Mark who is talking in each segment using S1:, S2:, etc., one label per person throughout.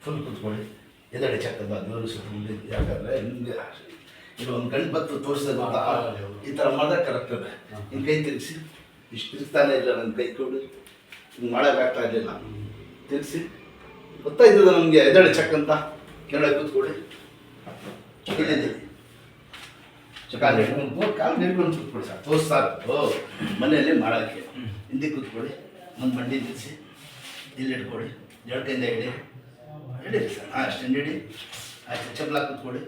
S1: Full ಕೂತ್ಕೊಳ್ಳಿ. ಎದಡೆ ಚಕ್ಕದ ದೇವರು ಸುತ್ತ ಯಾಕಂದರೆ ನಿಮಗೆ ಈಗ ಒಂದು ಗಂಟು ಬತ್ತು ತೋರಿಸಿದ ಈ ಥರ ಮಾಡಿದ್ರೆ ಕರೆಕ್ಟ್ ಇದೆ. ಹಿಂಗೆ ಕೈ ತಿರುಗಿಸಿ, ಇಷ್ಟು ತಿರುಗ್ತಾನೆ ಇಲ್ಲ ನನ್ನ ಕೈ ಕೊಡು, ಹಿಂಗೆ ಮಾಡೋಕ್ಕಾಗ್ತಾ ಇರಲಿಲ್ಲ. ತಿರುಗಿಸಿ ಗೊತ್ತಾಯ್ತದ ನಮಗೆ ಎದಡೆ ಚಕ್ ಅಂತ. ಕೆಳಗೆ ಕೂತ್ಕೊಳ್ಳಿ. ಇಲ್ಲಿದ್ದೀವಿ ಕಾಲು ಹಿಡ್ಕೊಂಡು ಕೂತ್ಕೊಳ್ಳಿ ಸರ್. ತೋರಿಸ್ತಾರು ಮನೆಯಲ್ಲಿ ಮಾಡೋಕ್ಕೆ. ಹಿಂದೆ ಕೂತ್ಕೊಳ್ಳಿ. ಒಂದು ಮಂಡಿ ನಿಲ್ಲಿಸಿ ಇಲ್ಲಿ ಇಟ್ಕೊಳ್ಳಿ. ಎರಡು ಕೈಯಿಂದ ಹಿಡೀರಿ ಸರ್. ಅಷ್ಟು ಹಿಡಿ. ಆಯ್ತು, ಚಪ್ಪಲ ಕೂತ್ಕೊಳ್ಳಿ.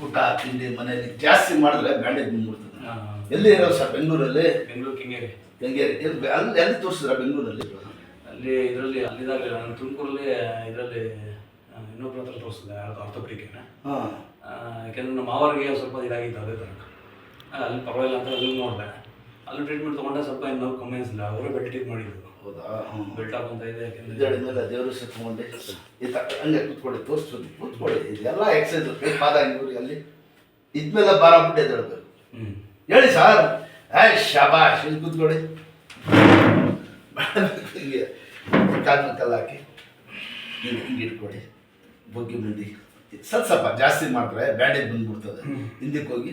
S1: ಊಟ ತಿಂಡಿ ಮನೆಯಲ್ಲಿ ಜಾಸ್ತಿ ಮಾಡಿದ್ರೆ ಬ್ಯಾಂಡೇಜ್ ಬಂದ್ಬಿಡ್ತದೆ. ಎಲ್ಲಿ ಇರೋದು ಸರ್? ಬೆಂಗಳೂರಲ್ಲಿ?
S2: ಬೆಂಗಳೂರು ಕೆಂಗೇರಿ.
S1: ಎಲ್ಲಿ ಎಲ್ಲಿ ತೋರಿಸಿದ್ರ ಬೆಂಗಳೂರಲ್ಲಿ?
S2: ಅಲ್ಲಿ ಇದರಲ್ಲಿ ಅಲ್ಲಿದಾಗಲಿಲ್ಲ, ನಾನು ತುಮಕೂರಲ್ಲಿ ಇದರಲ್ಲಿ ಇನ್ನೊಬ್ಬರ ಹತ್ರ ತೋರಿಸಿದೆ ಆರ್ಥೋಪೆಡಿಕ್ನ. ಯಾಕೆಂದರೆ ನಮ್ಮ ಮಾವರಿಗೆ ಸ್ವಲ್ಪ ಇದಾಗಿತ್ತು ಅದೇ ಥರ. ಅಲ್ಲಿ ಪರವಾಗಿಲ್ಲ ಅಂತ ಅಲ್ಲಿ ನೋಡಿದೆ. ಅಲ್ಲಿ ಟ್ರೀಟ್ಮೆಂಟ್ ತೊಗೊಂಡೆ, ಸ್ವಲ್ಪ ಇನ್ನೂ ಕಮ್ಮಿ ಅನಿಸಿಲ್ಲ. ಅವರೇ ಬೆಡ್ ಟ್ರೀಟ್ ಮಾಡಿದ್ರು.
S1: ಹೌದಾ?
S2: ಬೆಲ್ಟ್ ಹಾಕೊಂತ ಇದೆ. ಯಾಕೆಂದರೆ
S1: ಮೇಲೆ ದೇವರು ಸುತ್ತಕೊಂಡೆ ಈ ಥರ ಹಂಗೆ ಕೂತ್ಕೊಳ್ಳಿ. ತೋರಿಸ್ಬೋದು, ಕೂತ್ಕೊಳ್ಳಿ. ಇದೆಲ್ಲ ಎಕ್ಸಸೈಸ್. ಕೈ ಪಾದ ಹಂಗೆ ಅಲ್ಲಿ ಇದ್ಮೇಲೆ ಬಾರ ಬಿಟ್ಟು ಎದ್ದೇಳಬೇಕು. ಹೇಳಿ ಸರ್. ಶಾಬಾಷ್. ಇಲ್ಲಿ ಕೂತ್ಕೊಳ್ಳಿ. ಹಿಂಗೆ ಕಾಲು ಕಲ್ಲು ಹಾಕಿ ಹಿಂಗೆ ಹಿಂಗೆ ಇಟ್ಕೊಳ್ಳಿ. ಬೊಗ್ಗಿ ಮುಂದೆ ಸ್ವಲ್ಪ ಜಾಸ್ತಿ ಮಾಡಿದ್ರೆ ಬ್ಯಾಂಡೇಜ್ ಬಂದ್ಬಿಡ್ತದೆ. ಹಿಂದಕ್ಕೆ ಹೋಗಿ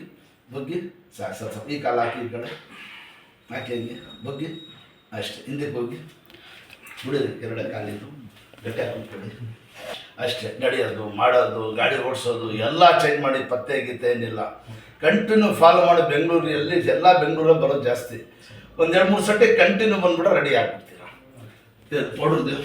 S1: ಬೊಗ್ಗಿ ಸಾಕು. ಸ್ವಲ್ಪ ಈ ಕಾಲು ಹಾಕಿ ಈ ಕಡೆ ಹಾಕಿ ಹಿಂಗೆ ಬೊಗ್ಗಿ ಅಷ್ಟೇ. ಹಿಂದಕ್ಕೆ ಹೋಗಿ ಬಿಡಿರಿ. ಎರಡೇ ಕಾಲಿದ್ದು ಗಟ್ಟಿ ಹಾಕೊಂಡ್ಕೊಳ್ಳಿ ಅಷ್ಟೇ. ನಡೆಯೋದು, ಮಾಡೋದು, ಗಾಡಿ ಓಡಿಸೋದು ಎಲ್ಲ ಚೇಂಜ್ ಮಾಡಿ ಪತ್ತೆ ಗೀತೆ ಏನಿಲ್ಲ. ಕಂಟಿನ್ಯೂ ಫಾಲೋ ಮಾಡಿ. ಬೆಂಗಳೂರಲ್ಲಿ ಎಲ್ಲ ಬೆಂಗಳೂರಲ್ಲಿ ಬರೋದು ಜಾಸ್ತಿ. ಒಂದು 2-3 ಸತಿ ಕಂಟಿನ್ಯೂ ಬಂದ್ಬಿಟ್ರೆ ರೆಡಿ ಆಗ್ಬಿಡ್ತೀರ. ಪೌಡ್ರದ್ದು